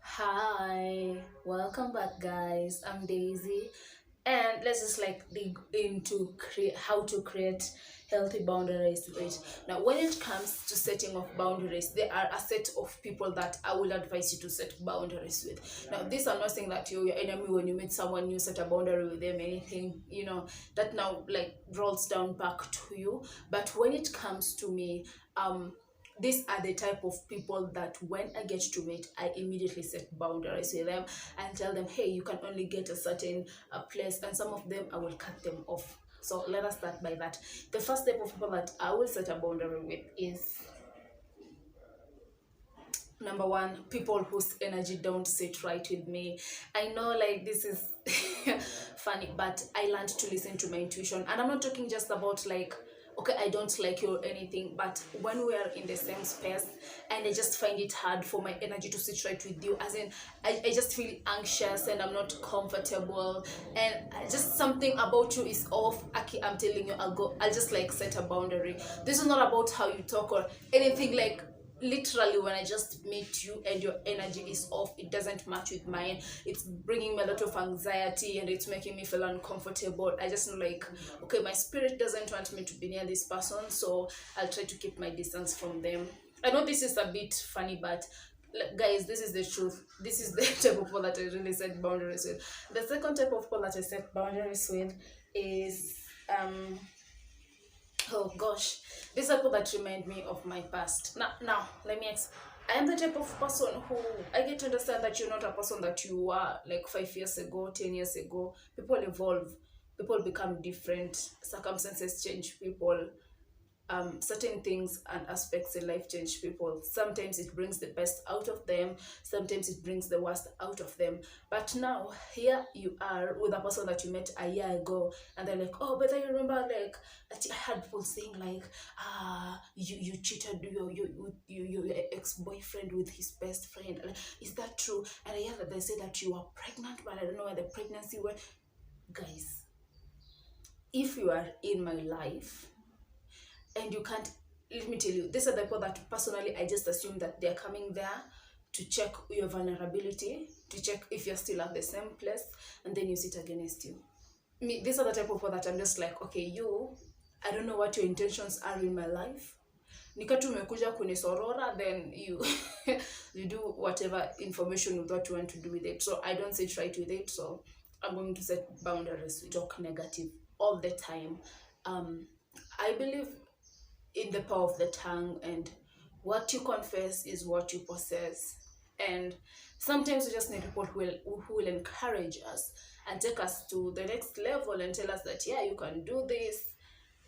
Hi, welcome back, guys. I'm Daisy, and let's just dig into how to create healthy boundaries. Right now, when it comes to setting of boundaries, there are a set of people that I will advise you to set boundaries with. Now, this I'm not saying that you're your enemy when you meet someone new, set a boundary with them, anything that now rolls down back to you. But when it comes to me, these are the type of people that when I get to meet, I immediately set boundaries with them and tell them, hey, you can only get a certain place, and some of them I will cut them off. So let us start by that. The first type of people that I will set a boundary with is number one, people whose energy don't sit right with me. I know this is funny, but I learned to listen to my intuition, and I'm not talking just about okay, I don't like you or anything, but when we are in the same space and I just find it hard for my energy to sit right with you, as in I just feel anxious and I'm not comfortable, and just something about you is off. Okay, I'm telling you, I'll just set a boundary. This is not about how you talk or anything. Literally, when I just meet you and your energy is off, it doesn't match with mine, it's bringing me a lot of anxiety and it's making me feel uncomfortable. I just know okay, my spirit doesn't want me to be near this person, so I'll try to keep my distance from them. I know this is a bit funny, but guys, this is the truth. This is the type of people that I really set boundaries with. The second type of people that I set boundaries with is oh gosh, these are people that remind me of my past. Now let me I am the type of person who I get to understand that you're not a person that you were 5 years ago, 10 years ago. People evolve, people become different, circumstances change people, certain things and aspects in life change people. Sometimes it brings the best out of them, sometimes it brings the worst out of them. But now here you are with a person that you met a year ago, and they're like, oh, but I remember I had people saying you cheated your ex-boyfriend with his best friend. Is that true? And I hear that they say that you are pregnant, but I don't know where the pregnancy went. Guys, if you are in my life and you can't, let me tell you, these are the people that personally I just assume that they're coming there to check your vulnerability, to check if you're still at the same place, and then use it against you. These are the type of people that I'm just like, okay, I don't know what your intentions are in my life. Nikatu umekuja kunisorora, then you you do whatever information you thought you want to do with it. So I don't sit right with it. So I'm going to set boundaries. We talk negative all the time. I believe in the power of the tongue, and what you confess is what you possess. And sometimes we just need people who will encourage us and take us to the next level and tell us that, yeah, you can do this.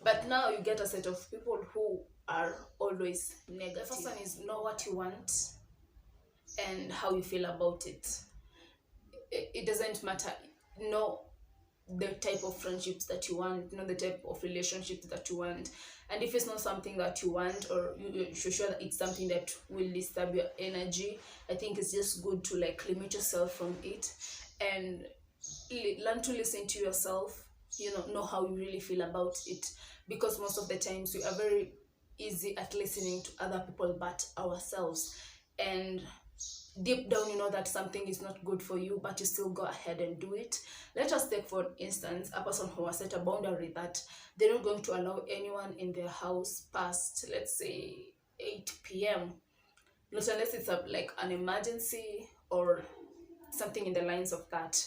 But now you get a set of people who are always negative. The first one is know what you want and how you feel about it. It doesn't matter. Know the type of friendships that you want, know the type of relationships that you want. And if it's not something that you want, or you're sure that it's something that will disturb your energy, I think it's just good to limit yourself from it and learn to listen to yourself. Know how you really feel about it, because most of the times we are very easy at listening to other people but ourselves, and deep down you know that something is not good for you, but you still go ahead and do it. Let us take, for instance, a person who has set a boundary that they're not going to allow anyone in their house past, let's say, 8 p.m. not unless it's an emergency or something in the lines of that.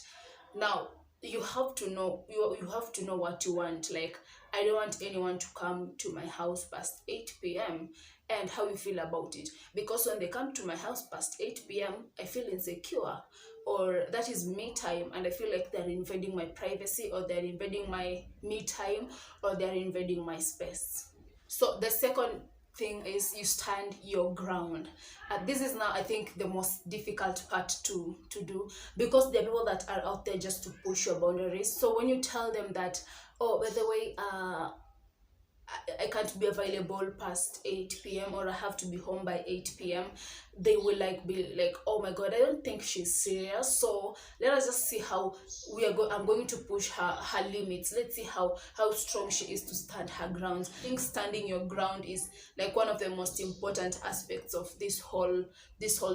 Now you have to know, you have to know what you want. I don't want anyone to come to my house past 8 p.m. and how you feel about it, because when they come to my house past 8 p.m. I feel insecure, or that is me time, and I feel like they're invading my privacy, or they're invading my me time, or they're invading my space. So the second thing is you stand your ground. This is now, I think, the most difficult part to do, because there are people that are out there just to push your boundaries. So when you tell them that, oh, by the way, I can't be available past 8 p.m. or I have to be home by 8 p.m. They will like be like, oh my god, I don't think she's serious. So let us just see how I'm going to push her limits. Let's see how strong she is to stand her ground. I think standing your ground is like one of the most important aspects of this whole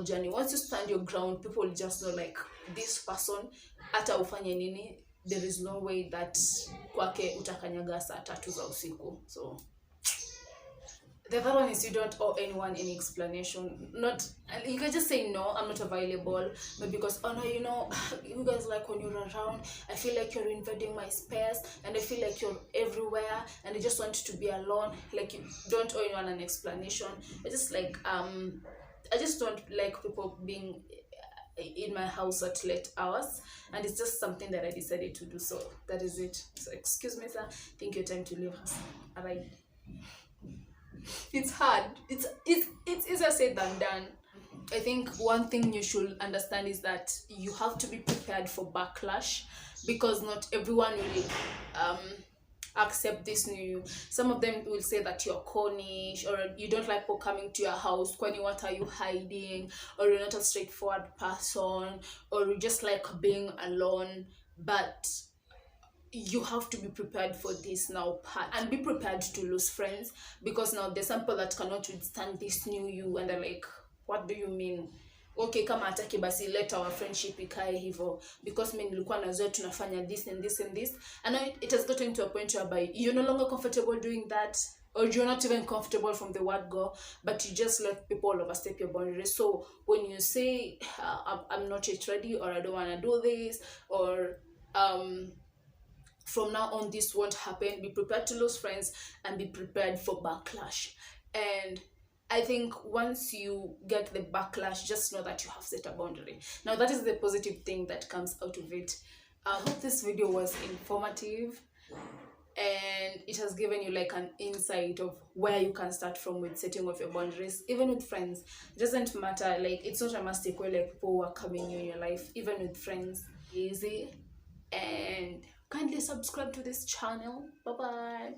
journey. Once you stand your ground, people will just know like this person hata ufanye nini, there is no way that kwake utakanyaga saa 3 za usiku. So the other one is you don't owe anyone any explanation. Not, you can just say no, I'm not available, but because oh no, you know, you guys, like when you're around, I feel like you're invading my space and I feel like you're everywhere and I just want to be alone. Like, you don't owe anyone an explanation. I just like I just don't like people being in my house at late hours, and it's just something that I decided to do. So that is it. So excuse me, sir, I think your time to leave us. All right. It's hard. It's easier said than done. I think one thing you should understand is that you have to be prepared for backlash, because not everyone will accept this new you. Some of them will say that you're cornish, or you don't like people coming to your house. Kwani, what are you hiding? Or you're not a straightforward person, or you just like being alone. But you have to be prepared for this now part, and be prepared to lose friends, because now there's some people that cannot withstand this new you, and they're like, what do you mean? Okay, kama ataki basi let our friendship ikae hivyo, because mimi nilikuwa nazoea tunafanya this and this and this, and now it has gotten to a point whereby you're no longer comfortable doing that, or you're not even comfortable from the word go, but you just let people overstep your boundaries. So when you say I'm not yet ready, or I don't want to do this, or from now on this won't happen, be prepared to lose friends and be prepared for backlash. And I think once you get the backlash, just know that you have set a boundary. Now that is the positive thing that comes out of it. I hope this video was informative and it has given you like an insight of where you can start from with setting of your boundaries. Even with friends, it doesn't matter, like it's not a mistake where like people who are coming in your life. Even with friends, easy. And kindly subscribe to this channel. Bye bye.